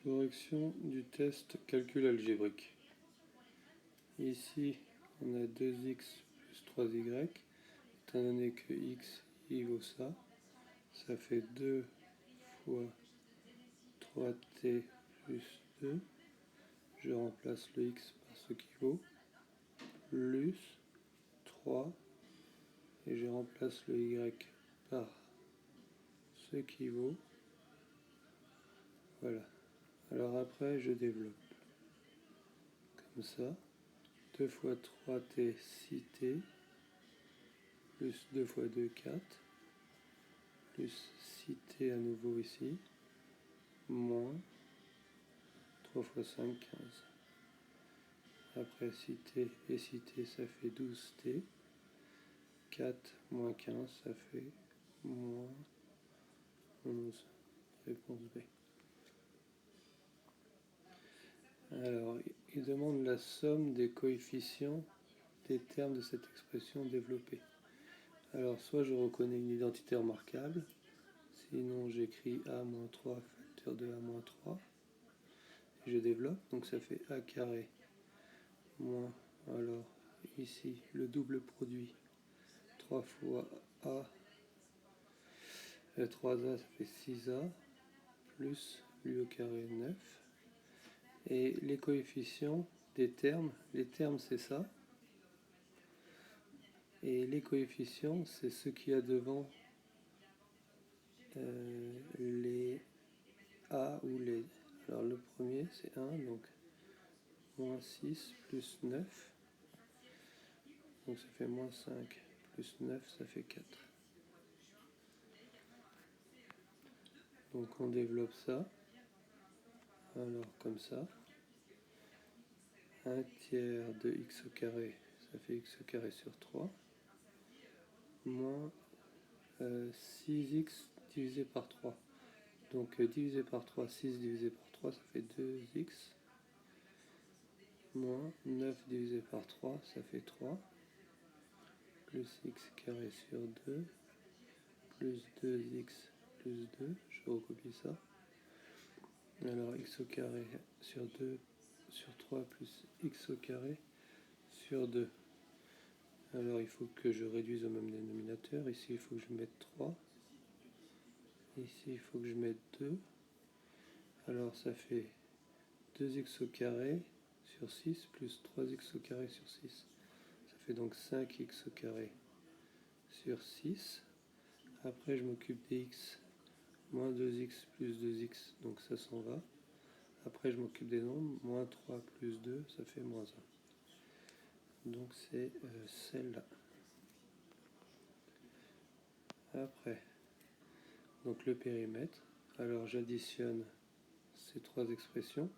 Correction du test calcul algébrique. Ici, on a 2x plus 3y. Étant donné que x y vaut ça, ça fait 2 fois 3t plus 2. Je remplace le x par ce qui vaut, plus 3, et je remplace le y par ce qui vaut. Voilà. Alors après, je développe. Comme ça. 2 fois 3t, 6t, plus 2 fois 2, 4, plus 6t à nouveau ici, moins 3 fois 5, 15. Après 6t et 6t, ça fait 12t. 4 moins 15, ça fait moins 11. Réponse B. Alors, il demande la somme des coefficients des termes de cette expression développée. Alors, soit je reconnais une identité remarquable, sinon j'écris a moins 3 facteur de a moins 3. Je développe, donc ça fait a carré moins, alors ici le double produit 3 fois a, 3a ça fait 6a, plus lui au carré 9, et les coefficients des termes, les termes c'est ça, et les coefficients c'est ce qu'il y a devant les a ou les. Alors le premier c'est 1, donc moins 6 plus 9, donc ça fait moins 5 plus 9, ça fait 4. Donc on développe ça, alors comme ça, 1 tiers de x au carré, ça fait x au carré sur 3, moins 6x divisé par 3. Donc divisé par 3, 6 divisé par 3, ça fait 2x, moins 9 divisé par 3, ça fait 3, plus x carré sur 2, plus 2x plus 2, je recopie ça. Alors x au carré sur 2 sur 3 plus x au carré sur 2. Alors il faut que je réduise au même dénominateur. Ici il faut que je mette 3. Ici il faut que je mette 2. Alors ça fait 2x au carré sur 6 plus 3x au carré sur 6. Ça fait donc 5x au carré sur 6. Après je m'occupe des x, moins 2x plus 2x, donc ça s'en va. Après je m'occupe des nombres, moins 3 plus 2, ça fait moins 1. Donc c'est celle-là. Après, donc le périmètre, alors j'additionne ces trois expressions,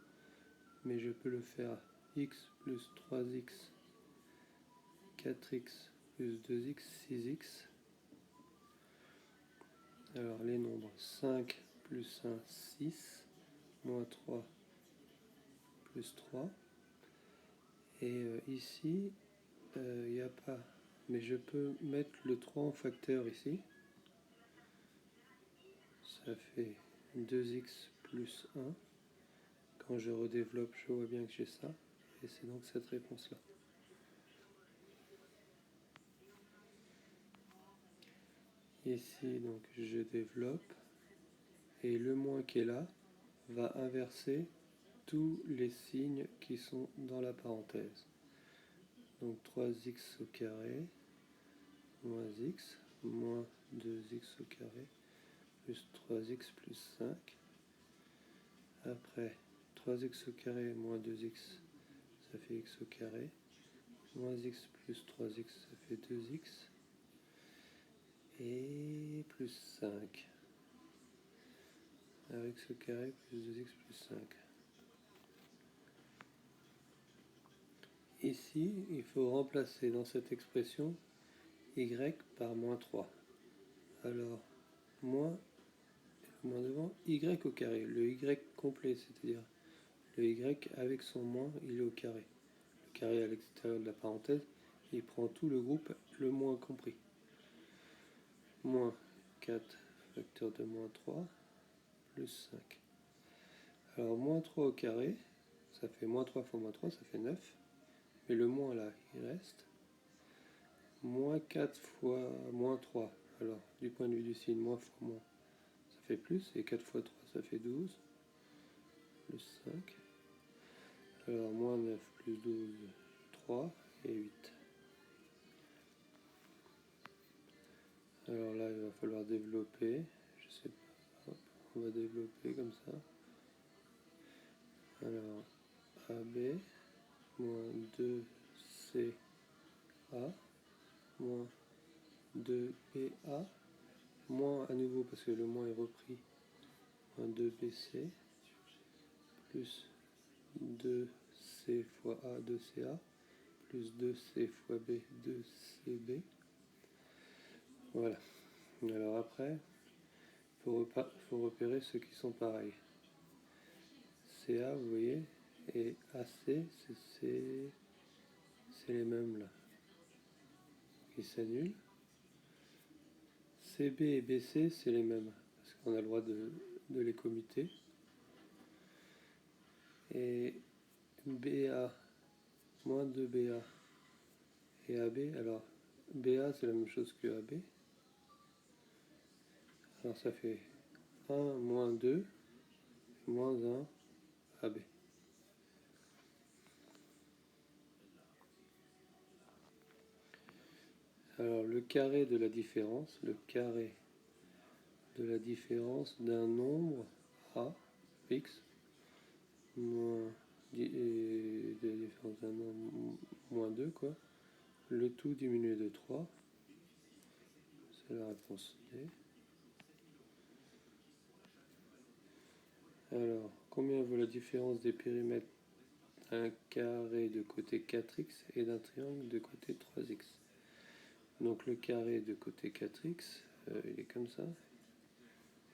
mais je peux le faire x plus 3x, 4x plus 2x, 6x. Alors les nombres, 5 plus 1, 6, moins 3 plus 3. Et ici, il n'y a pas, mais je peux mettre le 3 en facteur ici. Ça fait 2x plus 1. Quand je redéveloppe, je vois bien que j'ai ça. Et c'est donc cette réponse-là. Ici, donc, je développe. Et le moins qui est là va inverser tous les signes qui sont dans la parenthèse. Donc 3x au carré, moins x, moins 2x au carré, plus 3x plus 5. Après, 3x au carré moins 2x, ça fait x au carré. Moins x plus 3x, ça fait 2x. Et plus 5. Avec x au carré plus 2x plus 5. Ici, il faut remplacer dans cette expression y par moins 3. Alors, moins devant, y au carré. Le y complet, c'est-à-dire le y avec son moins, il est au carré. Le carré à l'extérieur de la parenthèse, il prend tout le groupe, le moins compris. Moins 4 facteur de moins 3, plus 5. Alors, moins 3 au carré, ça fait moins 3 fois moins 3, ça fait 9. Mais le moins là, il reste. Moins 4 fois moins 3. Alors, du point de vue du signe, moins fois moins, ça fait plus. Et 4 fois 3, ça fait 12. Plus 5. Alors, moins 9 plus 12, 3 et 8. Alors là, il va falloir développer. Je sais pas. Hop, on va développer comme ça. Alors, AB, moins 2CA, moins 2BA, moins à nouveau parce que le moins est repris, moins 2BC, plus 2C fois A, 2CA, plus 2C fois B, 2CB. Voilà. Alors après, il faut repérer ceux qui sont pareils. CA, vous voyez, et AC, c'est les mêmes là. Ils s'annulent. CB et BC, c'est les mêmes, parce qu'on a le droit de les commiter. Et BA, moins 2BA et AB, alors BA c'est la même chose que AB. Alors ça fait 1 moins 2 moins 1 AB. Alors le carré de la différence, d'un nombre A, x, moins de la différence d'un nombre moins 2, quoi. Le tout diminué de 3, c'est la réponse D. Alors, combien vaut la différence des périmètres d'un carré de côté 4x et d'un triangle de côté 3x? Donc le carré de côté 4x, il est comme ça,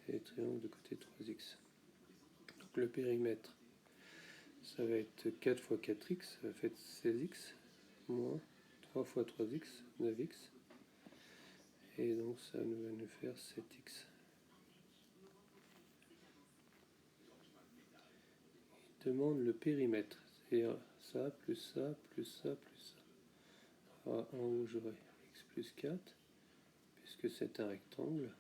et le triangle de côté 3x. Donc le périmètre, ça va être 4 fois 4x, ça va faire 16x, moins 3 fois 3x, 9x, et donc ça va nous faire 7x. Il demande le périmètre, c'est-à-dire ça, plus ça, plus ça, plus ça. Alors, en haut, j'aurai x plus 4, puisque c'est un rectangle.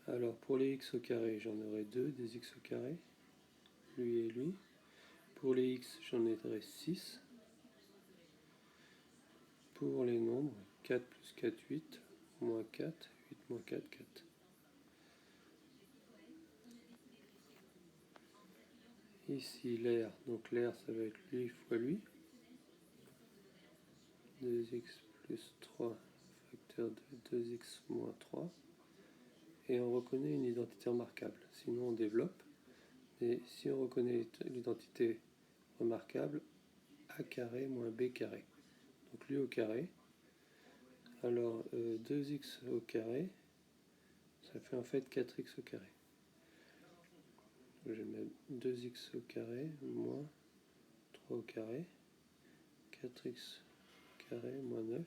Alors, pour les x au carré, j'en aurai 2, des x au carré, lui et lui. Pour les x, j'en aurai 6. Pour les nombres, 4 plus 4, 8, moins 4, 8 moins 4, 4. Ici, l'air, donc l'air, ça va être lui fois lui. 2x plus 3, facteur de 2x moins 3. Et on reconnaît une identité remarquable, sinon on développe. Et si on reconnaît l'identité remarquable, a carré moins b carré. Donc lui au carré. Alors 2x au carré, ça fait en fait 4x au carré. Je vais mettre 2x au carré moins 3 au carré, 4x au carré moins 9,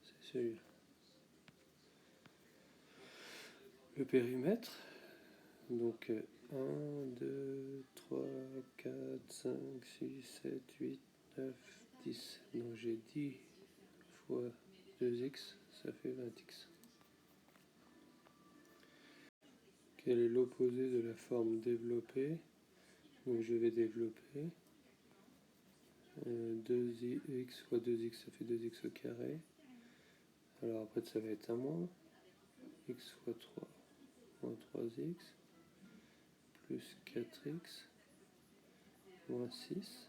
c'est celui-là. Le périmètre, donc 1, 2, 3, 4, 5, 6, 7, 8, 9, 10. Donc j'ai 10 fois 2x, ça fait 20x. Quel est l'opposé de la forme développée? Donc je vais développer 2x fois 2x, ça fait 2x au carré. Alors après ça va être un moins, x fois 3 moins 3x, plus 4x, moins 6,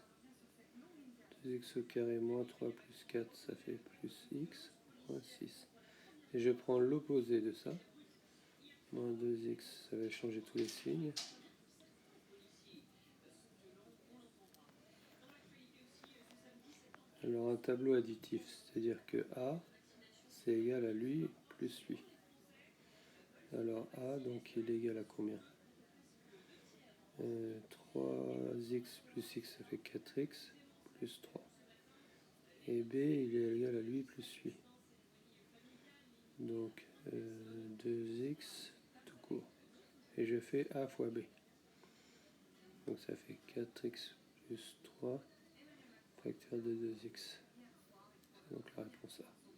2x au carré moins 3 plus 4, ça fait plus x, moins 6. Et je prends l'opposé de ça, moins 2x, ça va changer tous les signes. Alors un tableau additif, c'est-à-dire que A, c'est égal à lui plus lui. Alors A, donc il est égal à combien? 3x plus x, ça fait 4x plus 3. Et B, il est égal à lui plus lui. Donc 2x tout court. Et je fais A fois B. Donc ça fait 4x plus 3 facteur de 2x. C'est donc la réponse A.